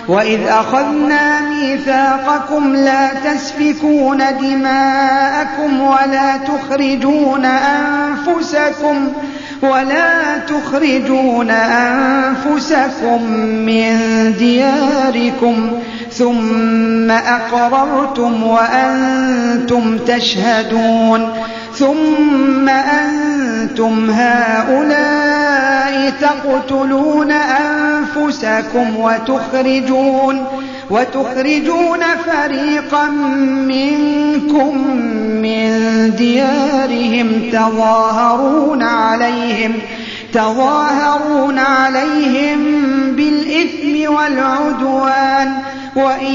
وإذ أخذنا ميثاقكم لا تسفكون دماءكم ولا تخرجون أنفسكم من دياركم ثم أقررتم وأنتم تشهدون ثم أنتم هؤلاء تقتلون أنفسكم وتخرجون فريقا منكم من ديارهم تظاهرون عليهم بالإثم والعدوان وإن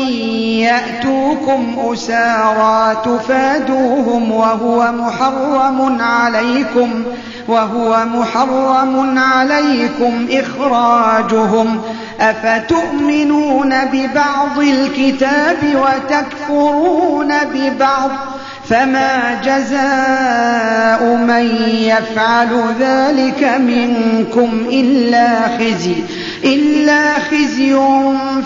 يأتوكم أسارى تفادوهم وهو محرم عليكم إخراجهم أفتؤمنون ببعض الكتاب وتكفرون ببعض فما جزاء من يفعل ذلك منكم إلا خزي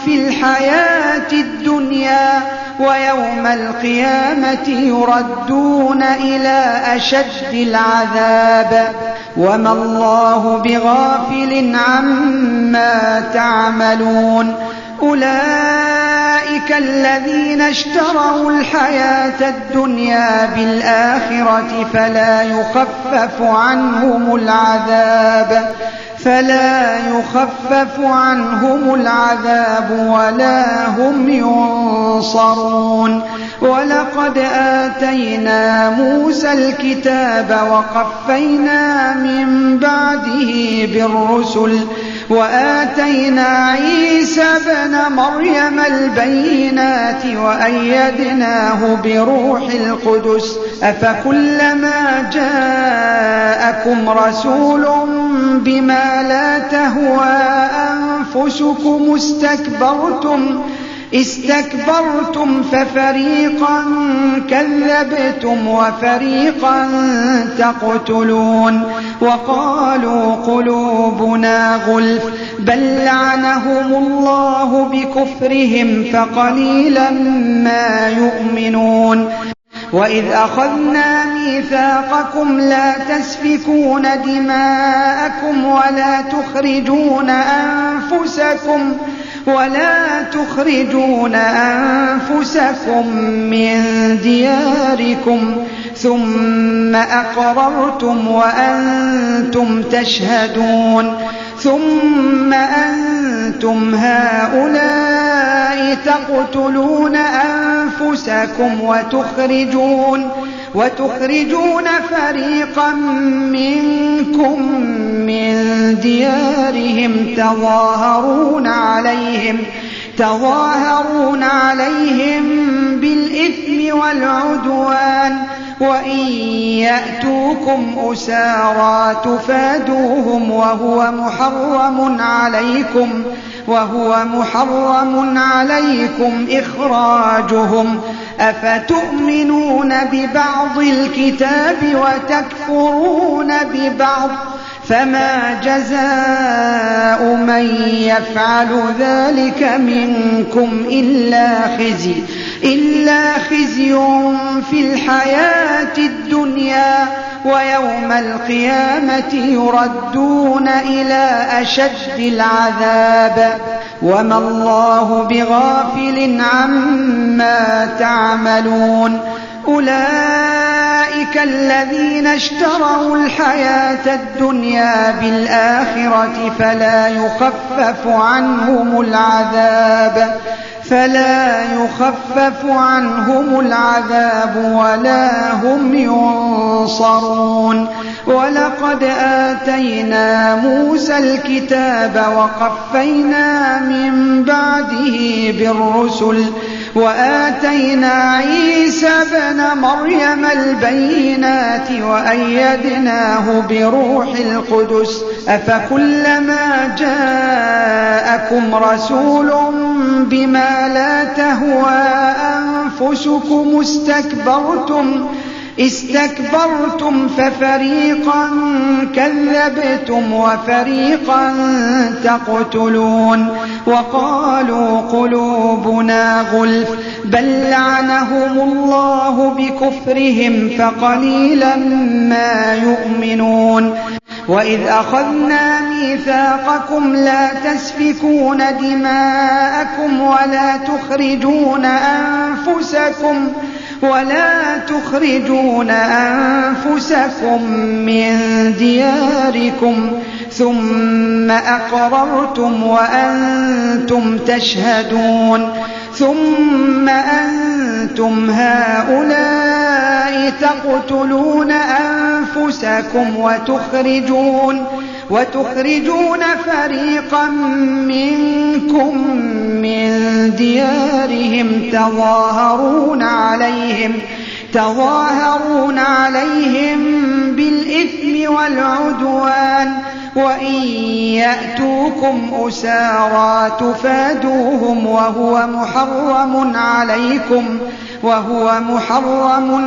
في الحياة الدنيا ويوم القيامة يردون إلى أشد العذاب وما الله بغافل عما تعملون أولئك الذين اشتروا الحياة الدنيا بالآخرة فلا يخفف عنهم العذاب ولا هم ينصرون ولقد آتينا موسى الكتاب وقفينا من بعده بالرسل وآتينا عيسى ابن مريم البينات وأيدناه بروح القدس أفكلما جاءكم رسول بما لا تهوى أنفسكم استكبرتم ففريقا كذبتم وفريقا تقتلون وقالوا قلوبنا غلف بل لعنهم الله بكفرهم فقليلا ما يؤمنون وإذ أخذنا ميثاقكم لا تسفكون دماءكم ولا تخرجون أنفسكم من دياركم ثم أقررتم وأنتم تشهدون ثم أنتم هؤلاء تقتلون أنفسكم وتخرجون فريقا منكم من ديارهم تظاهرون عليهم بالإثم والعدوان وإن يأتوكم أسارى تفادوهم وهو محرم عليكم إخراجهم أفتؤمنون ببعض الكتاب وتكفرون ببعض فما جزاء من يفعل ذلك منكم إلا خزي في الحياة الدنيا ويوم القيامة يردون إلى أشد العذاب وما الله بغافل عما تعملون أولئك الذين اشتروا الحياة الدنيا بالآخرة فلا يخفف عنهم العذاب ولا هم ينصرون ولقد آتينا موسى الكتاب وقفينا من بعده بالرسل وآتينا عيسى ابن مريم البينات وأيدناه بروح القدس أفكلما جاءكم رسول بما لا تهوى أنفسكم استكبرتم ففريقا كذبتم وفريقا تقتلون وقالوا قلوبنا غلف بل لعنهم الله بكفرهم فقليلا ما يؤمنون وإذ أخذنا ميثاقكم لا تسفكون دماءكم ولا تخرجون أنفسكم من دياركم ثم أقررتم وأنتم تشهدون ثم أنتم هؤلاء تقتلون أنفسكم وتخرجون فريقا منكم من ديارهم تظاهرون عليهم بالإثم والعدوان وإن يأتوكم أسارى تفادوهم وهو محرم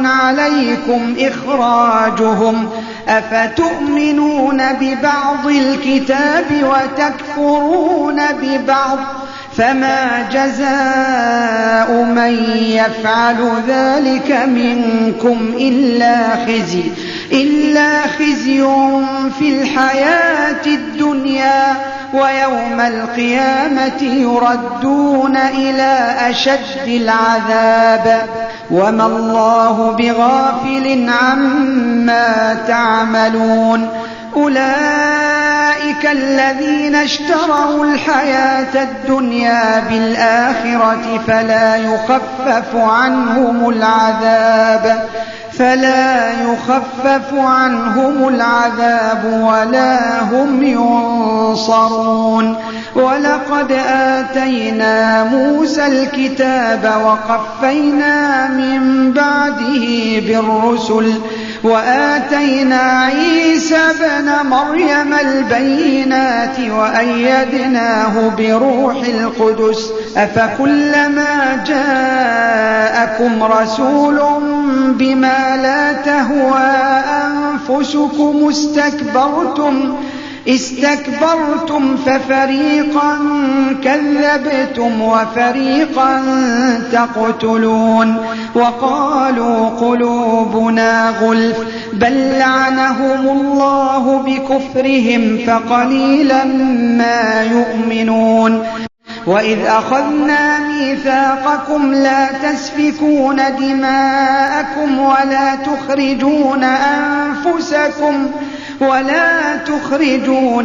عليكم إخراجهم أفتؤمنون ببعض الكتاب وتكفرون ببعض فما جزاء من يفعل ذلك منكم إلا خزي في الحياة الدنيا ويوم القيامة يردون إلى أشد العذاب وما الله بغافل عما تعملون أولئك الذين اشتروا الحياة الدنيا بالآخرة فلا يخفف عنهم العذاب ولا هم ينصرون ولقد آتينا موسى الكتاب وقفينا من بعده بالرسل وآتينا عيسى ابن مريم البينات وأيدناه بروح القدس أفكلما جاءكم رسول بما لا تهوى أنفسكم استكبرتم ففريقا كذبتم وفريقا تقتلون وقالوا قلوبنا غلف بل لعنهم الله بكفرهم فقليلا ما يؤمنون وإذ أخذنا ميثاقكم لا تسفكون دماءكم ولا تخرجون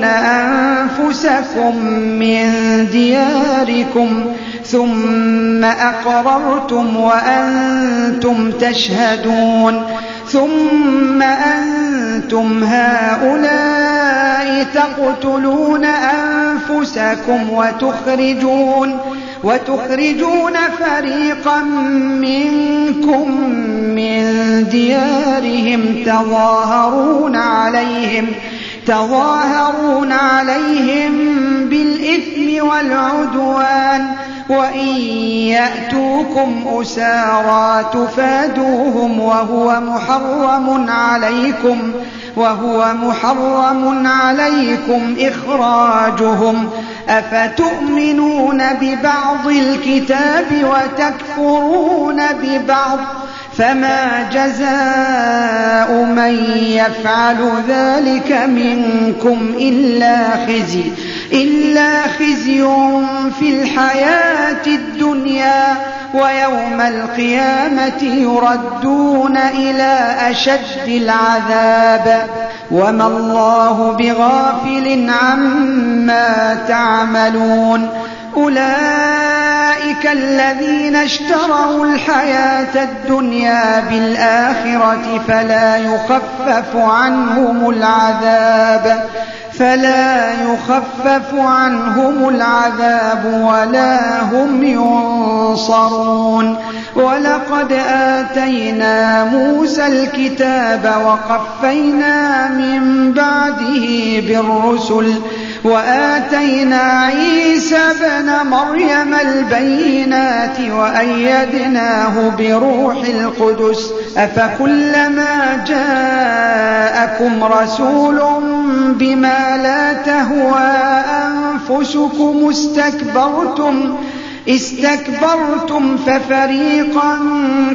أنفسكم من دياركم ثم أقررتم وأنتم تشهدون ثم أنتم هؤلاء تقتلون أنفسكم وتخرجون فريقا منكم من ديارهم تظاهرون عليهم بالإثم والعدوان وإن يأتوكم أسارى تفادوهم وهو محرم عليكم إخراجهم أفتؤمنون ببعض الكتاب وتكفرون ببعض فما جزاء من يفعل ذلك منكم إلا خزي في الحياة الدنيا ويوم القيامة يردون إلى أشد العذاب وما الله بغافل عما تعملون أولئك الذين اشتروا الحياة الدنيا بالآخرة فلا يخفف عنهم العذاب ولا هم ينصرون ولقد آتينا موسى الكتاب وقفينا من بعده بالرسل وآتينا عيسى ابن مريم البينات وأيدناه بروح القدس أفكلما جاءكم رسول بما لا تهوى أنفسكم استكبرتم ففريقا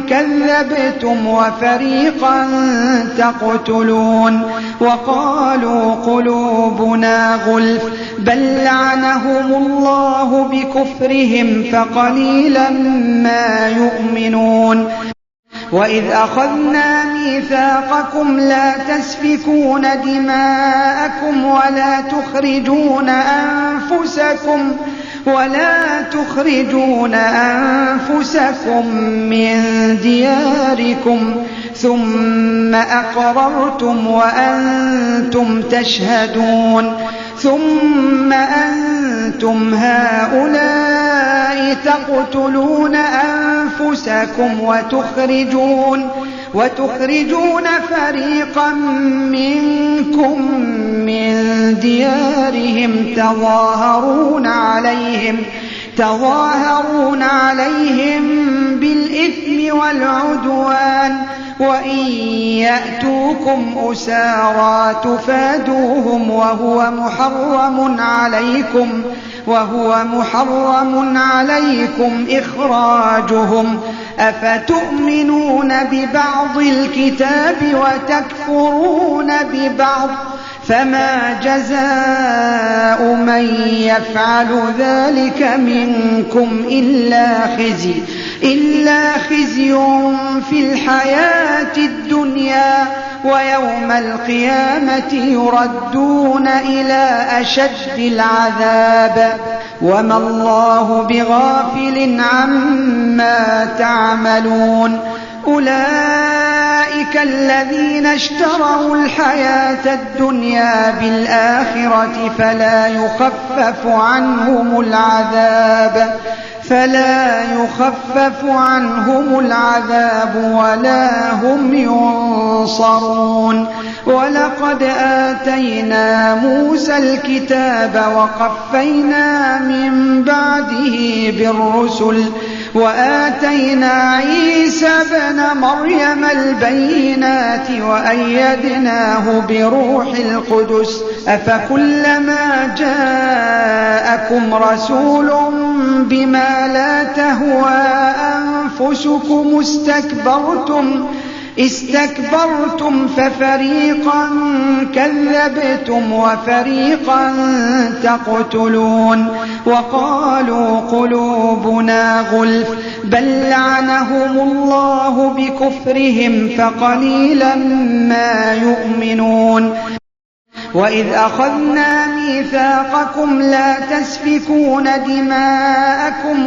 كذبتم وفريقا تقتلون وقالوا قلوبنا غلف بل لعنهم الله بكفرهم فقليلا ما يؤمنون وإذ أخذنا ميثاقكم لا تسفكون دماءكم ولا تخرجون أنفسكم من دياركم ثم أقررتم وأنتم تشهدون ثم أنتم هؤلاء تقتلون أنفسكم وتخرجون فريقا منكم من ديارهم تظاهرون عليهم بالإثم والعدوان وإن يأتوكم أسارى تفادوهم وهو محرم عليكم إخراجهم أفتؤمنون ببعض الكتاب وتكفرون ببعض فما جزاء من يفعل ذلك منكم إلا خزي في الحياة الدنيا ويوم القيامة يردون إلى أشد العذاب وما الله بغافل عما تعملون أولئك الذين اشتروا الحياة الدنيا بالآخرة فلا يخفف عنهم العذاب ولا هم ينصرون ولقد آتينا موسى الكتاب وقفينا من بعده بالرسل وآتينا عيسى ابن مريم البينات وأيدناه بروح القدس أفكلما جاءكم رسول بما لا تهوى أنفسكم استكبرتم ففريقا كذبتم وفريقا تقتلون وقالوا قلوبنا غلف بل لعنهم الله بكفرهم فقليلا ما يؤمنون وإذ أخذنا ميثاقكم لا تسفكون دماءكم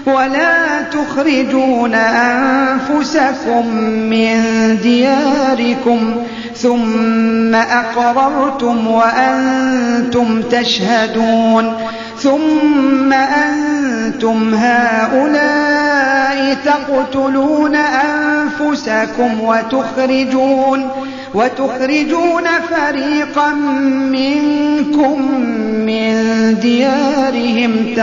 ولا تخرجون أنفسكم من دياركم ثم أقررتم وأنتم تشهدون ثم أنتم هؤلاء تقتلون أنفسكم وتخرجون فريقا منكم من ديارهم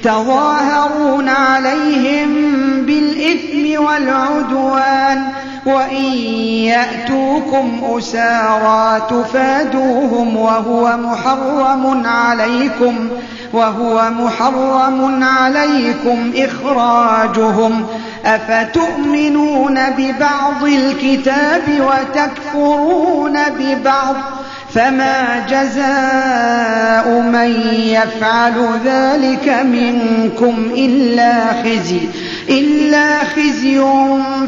تظاهرون عليهم بالإثم والعدوان وإن يأتوكم أسارى تفادوهم وهو محرم عليكم إخراجهم أفتؤمنون ببعض الكتاب وتكفرون ببعض فما جزاء من يفعل ذلك منكم إلا خزي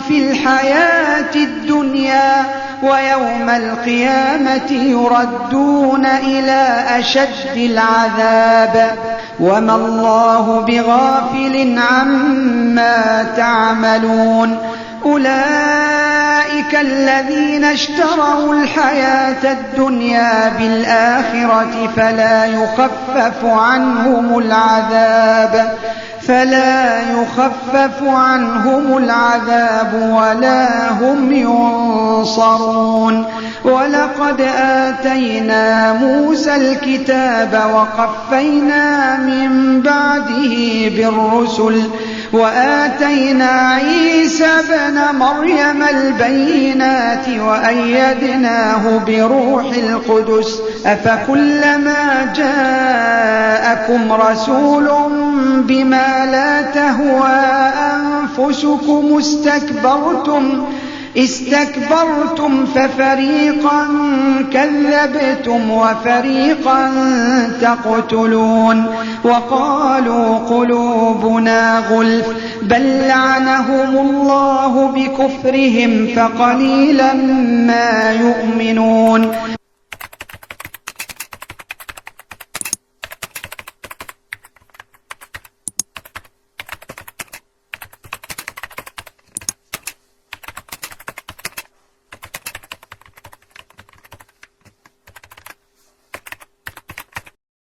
في الحياة الدنيا ويوم القيامة يردون إلى أشد العذاب وما الله بغافل عما تعملون أولئك الذين اشتروا الحياة الدنيا بالآخرة فلا فلا يخفف عنهم العذاب ولا هم ينصرون ولقد آتينا موسى الكتاب وقفينا من بعده بالرسل وآتينا عيسى ابن مريم البينات وأيدناه بروح القدس أفكلما جاءكم رسول بما لا تهوى أنفسكم استكبرتم ففريقا كذبتم وفريقا تقتلون وقالوا قلوبنا غلف بل لعنهم الله بكفرهم فقليلا ما يؤمنون